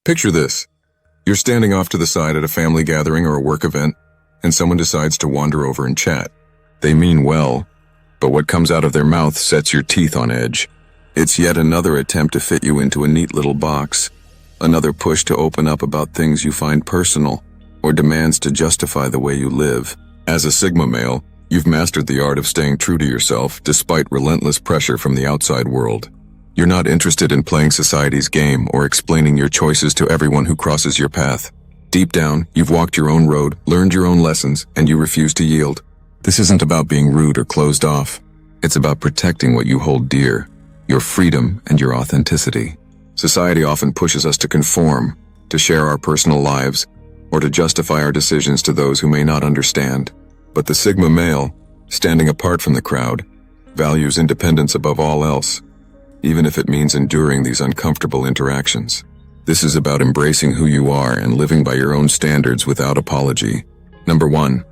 Picture this. You're standing off to the side at a family gathering or a work event, and someone decides to wander over and chat. They mean well, but what comes out of their mouth sets your teeth on edge. It's yet another attempt to fit you into a neat little box, another push to open up about things you find personal, or demands to justify the way you live. As a Sigma male, you've mastered the art of staying true to yourself despite relentless pressure from the outside world. You're not interested in playing society's game or explaining your choices to everyone who crosses your path. Deep down, you've walked your own road, learned your own lessons, and you refuse to yield. This isn't about being rude or closed off. It's about protecting what you hold dear, your freedom and your authenticity. Society often pushes us to conform, to share our personal lives, or to justify our decisions to those who may not understand. But the Sigma male, standing apart from the crowd, values independence above all else, even if it means enduring these uncomfortable interactions. This is about embracing who you are and living by your own standards without apology. Number 1.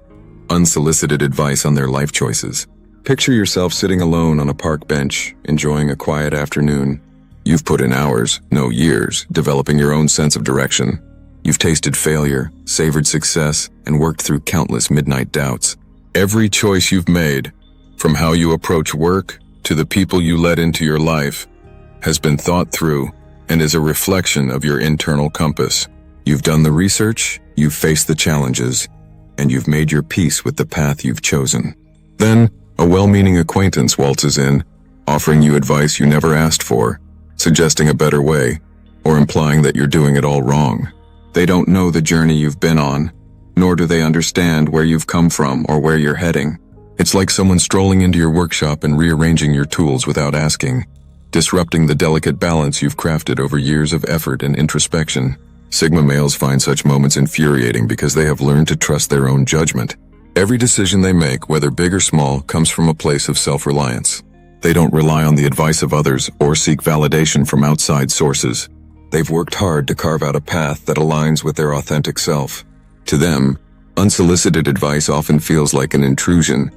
Unsolicited advice on their life choices. Picture yourself sitting alone on a park bench, enjoying a quiet afternoon. You've put in hours, no years, developing your own sense of direction. You've tasted failure, savored success, and worked through countless midnight doubts. Every choice you've made, from how you approach work to the people you let into your life, has been thought through and is a reflection of your internal compass. You've done the research, you've faced the challenges, and you've made your peace with the path you've chosen. Then, a well-meaning acquaintance waltzes in, offering you advice you never asked for, suggesting a better way, or implying that you're doing it all wrong. They don't know the journey you've been on, nor do they understand where you've come from or where you're heading. It's like someone strolling into your workshop and rearranging your tools without asking, disrupting the delicate balance you've crafted over years of effort and introspection. Sigma males find such moments infuriating because they have learned to trust their own judgment. Every decision they make, whether big or small, comes from a place of self-reliance. They don't rely on the advice of others or seek validation from outside sources. They've worked hard to carve out a path that aligns with their authentic self. To them, unsolicited advice often feels like an intrusion,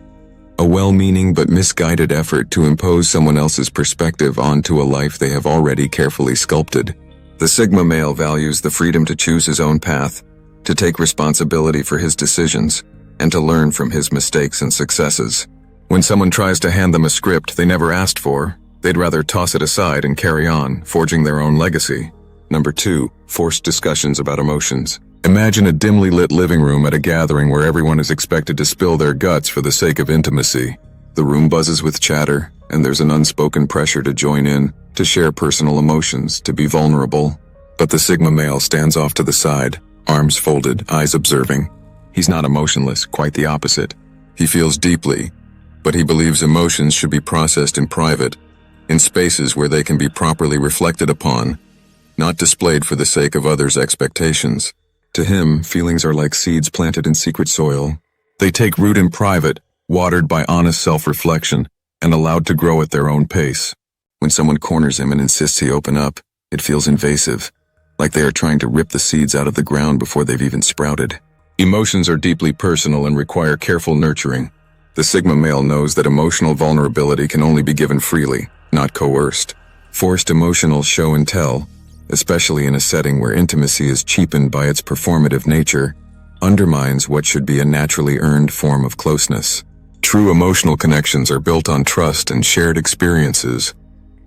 a well-meaning but misguided effort to impose someone else's perspective onto a life they have already carefully sculpted. The Sigma male values the freedom to choose his own path, to take responsibility for his decisions, and to learn from his mistakes and successes. When someone tries to hand them a script they never asked for, they'd rather toss it aside and carry on, forging their own legacy. Number 2. Forced discussions about emotions. Imagine a dimly lit living room at a gathering where everyone is expected to spill their guts for the sake of intimacy. The room buzzes with chatter, and there's an unspoken pressure to join in, to share personal emotions, to be vulnerable. But the Sigma male stands off to the side, arms folded, eyes observing. He's not emotionless, quite the opposite. He feels deeply, but he believes emotions should be processed in private, in spaces where they can be properly reflected upon, not displayed for the sake of others' expectations. To him, feelings are like seeds planted in secret soil. They take root in private, watered by honest self-reflection, and allowed to grow at their own pace. When someone corners him and insists he open up, it feels invasive, like they are trying to rip the seeds out of the ground before they've even sprouted. Emotions are deeply personal and require careful nurturing. The Sigma male knows that emotional vulnerability can only be given freely, not coerced. Forced emotional show and tell, especially in a setting where intimacy is cheapened by its performative nature, undermines what should be a naturally earned form of closeness. True emotional connections are built on trust and shared experiences,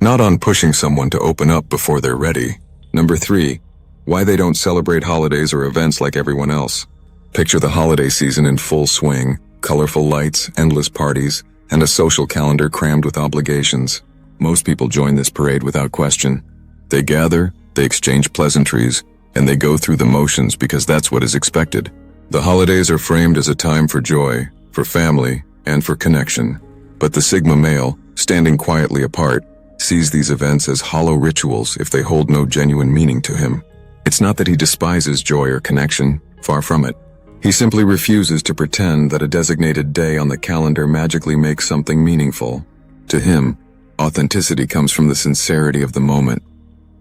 not on pushing someone to open up before they're ready. Number 3. Why they don't celebrate holidays or events like everyone else. Picture the holiday season in full swing, colorful lights, endless parties, and a social calendar crammed with obligations. Most people join this parade without question. They gather, they exchange pleasantries, and they go through the motions because that's what is expected. The holidays are framed as a time for joy, for family, and for connection. But the Sigma male, standing quietly apart, sees these events as hollow rituals if they hold no genuine meaning to him. It's not that he despises joy or connection, far from it. He simply refuses to pretend that a designated day on the calendar magically makes something meaningful. To him, authenticity comes from the sincerity of the moment,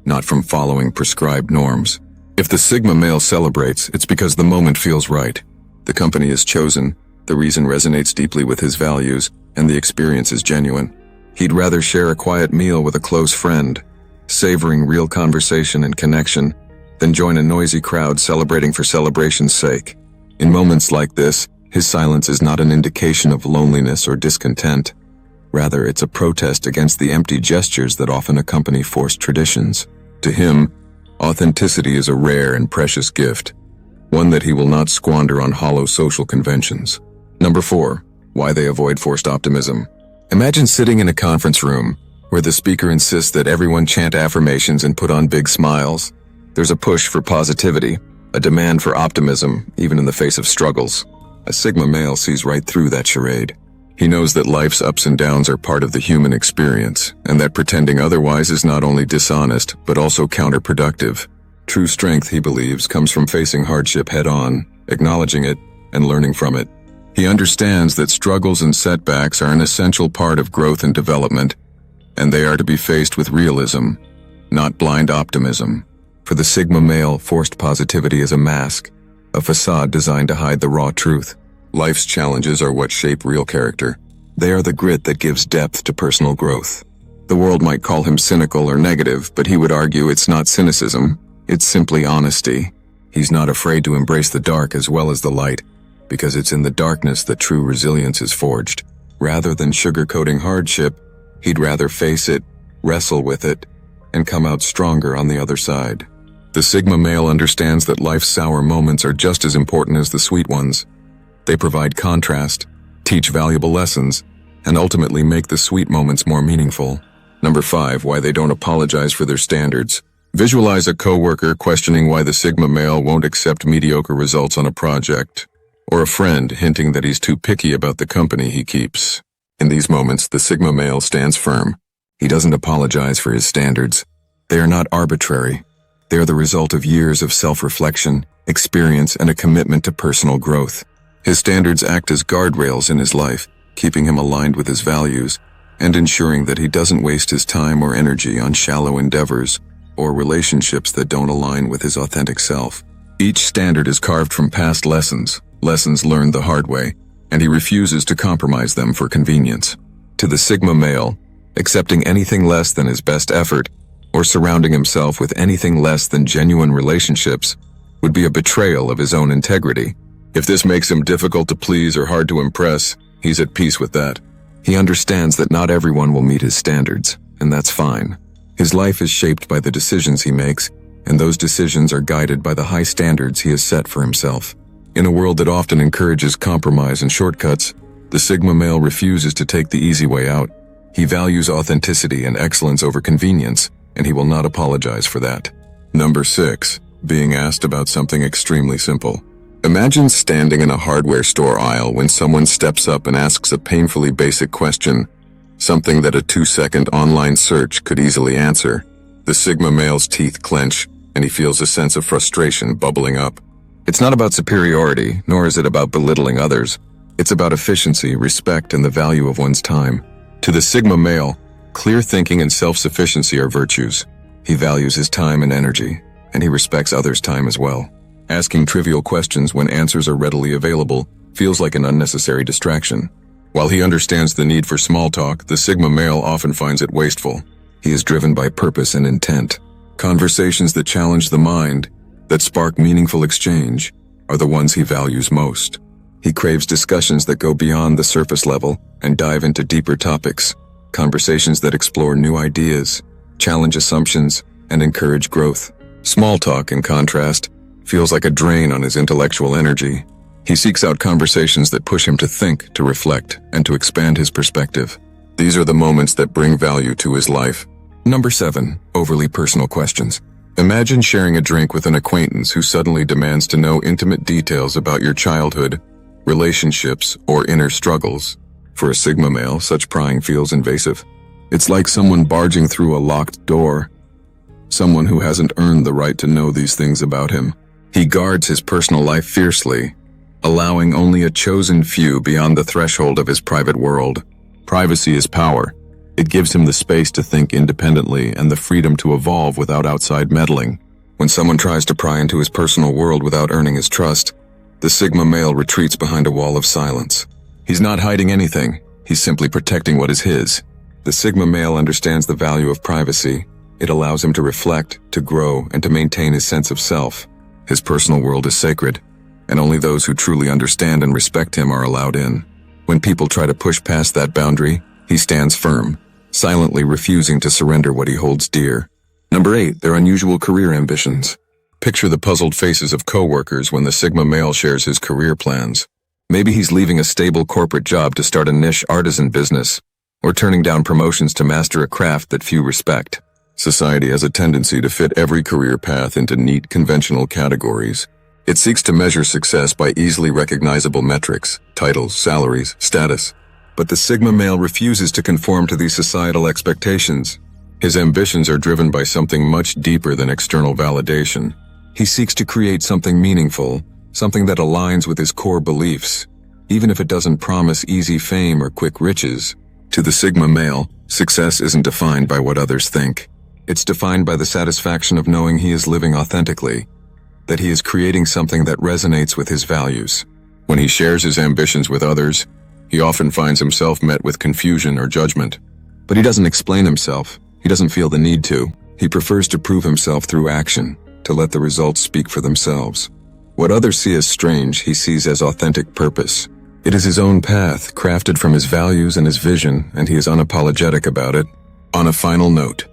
not from following prescribed norms. If the Sigma male celebrates, it's because the moment feels right. The company is chosen, the reason resonates deeply with his values, and the experience is genuine. He'd rather share a quiet meal with a close friend, savoring real conversation and connection, than join a noisy crowd celebrating for celebration's sake. In moments like this, his silence is not an indication of loneliness or discontent. Rather, it's a protest against the empty gestures that often accompany forced traditions. To him, authenticity is a rare and precious gift, one that he will not squander on hollow social conventions. Number 4. Why they avoid forced optimism. Imagine sitting in a conference room where the speaker insists that everyone chant affirmations and put on big smiles. There's a push for positivity, a demand for optimism, even in the face of struggles. A Sigma male sees right through that charade. He knows that life's ups and downs are part of the human experience, and that pretending otherwise is not only dishonest, but also counterproductive. True strength, he believes, comes from facing hardship head-on, acknowledging it, and learning from it. He understands that struggles and setbacks are an essential part of growth and development, and they are to be faced with realism, not blind optimism. For the Sigma male, forced positivity is a mask, a facade designed to hide the raw truth. Life's challenges are what shape real character. They are the grit that gives depth to personal growth. The world might call him cynical or negative, but he would argue it's not cynicism, it's simply honesty. He's not afraid to embrace the dark as well as the light, because it's in the darkness that true resilience is forged. Rather than sugarcoating hardship, he'd rather face it, wrestle with it, and come out stronger on the other side. The Sigma male understands that life's sour moments are just as important as the sweet ones. They provide contrast, teach valuable lessons, and ultimately make the sweet moments more meaningful. Number 5. Why they don't apologize for their standards. Visualize a coworker questioning why the Sigma male won't accept mediocre results on a project, or a friend hinting that he's too picky about the company he keeps. In these moments, the Sigma male stands firm. He doesn't apologize for his standards. They are not arbitrary. They are the result of years of self-reflection, experience, and a commitment to personal growth. His standards act as guardrails in his life, keeping him aligned with his values, and ensuring that he doesn't waste his time or energy on shallow endeavors or relationships that don't align with his authentic self. Each standard is carved from past lessons learned the hard way, and he refuses to compromise them for convenience. To the Sigma male, accepting anything less than his best effort, or surrounding himself with anything less than genuine relationships, would be a betrayal of his own integrity. If this makes him difficult to please or hard to impress, he's at peace with that. He understands that not everyone will meet his standards, and that's fine. His life is shaped by the decisions he makes, and those decisions are guided by the high standards he has set for himself. In a world that often encourages compromise and shortcuts, the Sigma male refuses to take the easy way out. He values authenticity and excellence over convenience, and he will not apologize for that. Number 6. Being asked about something extremely simple. Imagine standing in a hardware store aisle when someone steps up and asks a painfully basic question, something that a 2-second online search could easily answer. The Sigma male's teeth clench, and he feels a sense of frustration bubbling up. It's not about superiority, nor is it about belittling others. It's about efficiency, respect, and the value of one's time. To the Sigma male, clear thinking and self-sufficiency are virtues. He values his time and energy, and he respects others' time as well. Asking trivial questions when answers are readily available feels like an unnecessary distraction. While he understands the need for small talk, the Sigma male often finds it wasteful. He is driven by purpose and intent. Conversations that challenge the mind, that spark meaningful exchange, are the ones he values most. He craves discussions that go beyond the surface level and dive into deeper topics, conversations that explore new ideas, challenge assumptions, and encourage growth. Small talk, in contrast, feels like a drain on his intellectual energy. He seeks out conversations that push him to think, to reflect, and to expand his perspective. These are the moments that bring value to his life. Number 7. Overly personal questions. Imagine sharing a drink with an acquaintance who suddenly demands to know intimate details about your childhood, relationships, or inner struggles. For a Sigma male, such prying feels invasive. It's like someone barging through a locked door, someone who hasn't earned the right to know these things about him. He guards his personal life fiercely, allowing only a chosen few beyond the threshold of his private world. Privacy is power. It gives him the space to think independently and the freedom to evolve without outside meddling. When someone tries to pry into his personal world without earning his trust, the Sigma male retreats behind a wall of silence. He's not hiding anything, he's simply protecting what is his. The Sigma male understands the value of privacy, It allows him to reflect, to grow, and to maintain his sense of self. His personal world is sacred, and only those who truly understand and respect him are allowed in. When people try to push past that boundary, he stands firm, silently refusing to surrender what he holds dear. Number 8, their unusual career ambitions. Picture the puzzled faces of coworkers when the Sigma male shares his career plans. Maybe he's leaving a stable corporate job to start a niche artisan business, or turning down promotions to master a craft that few respect. Society has a tendency to fit every career path into neat, conventional categories. It seeks to measure success by easily recognizable metrics, titles, salaries, status. But the Sigma male refuses to conform to these societal expectations. His ambitions are driven by something much deeper than external validation. He seeks to create something meaningful, something that aligns with his core beliefs, even if it doesn't promise easy fame or quick riches. To the Sigma male, success isn't defined by what others think. It's defined by the satisfaction of knowing he is living authentically, that he is creating something that resonates with his values. When he shares his ambitions with others, he often finds himself met with confusion or judgment. But he doesn't explain himself. He doesn't feel the need to. He prefers to prove himself through action, to let the results speak for themselves. What others see as strange, he sees as authentic purpose. It is his own path, crafted from his values and his vision, and he is unapologetic about it. On a final note,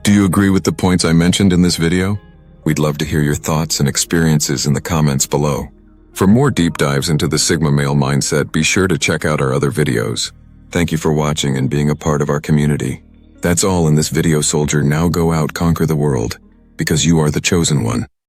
do you agree with the points I mentioned in this video? We'd love to hear your thoughts and experiences in the comments below. For more deep dives into the Sigma male mindset, be sure to check out our other videos. Thank you for watching and being a part of our community. That's all in this video, soldier. Now go out, conquer the world, because you are the chosen one.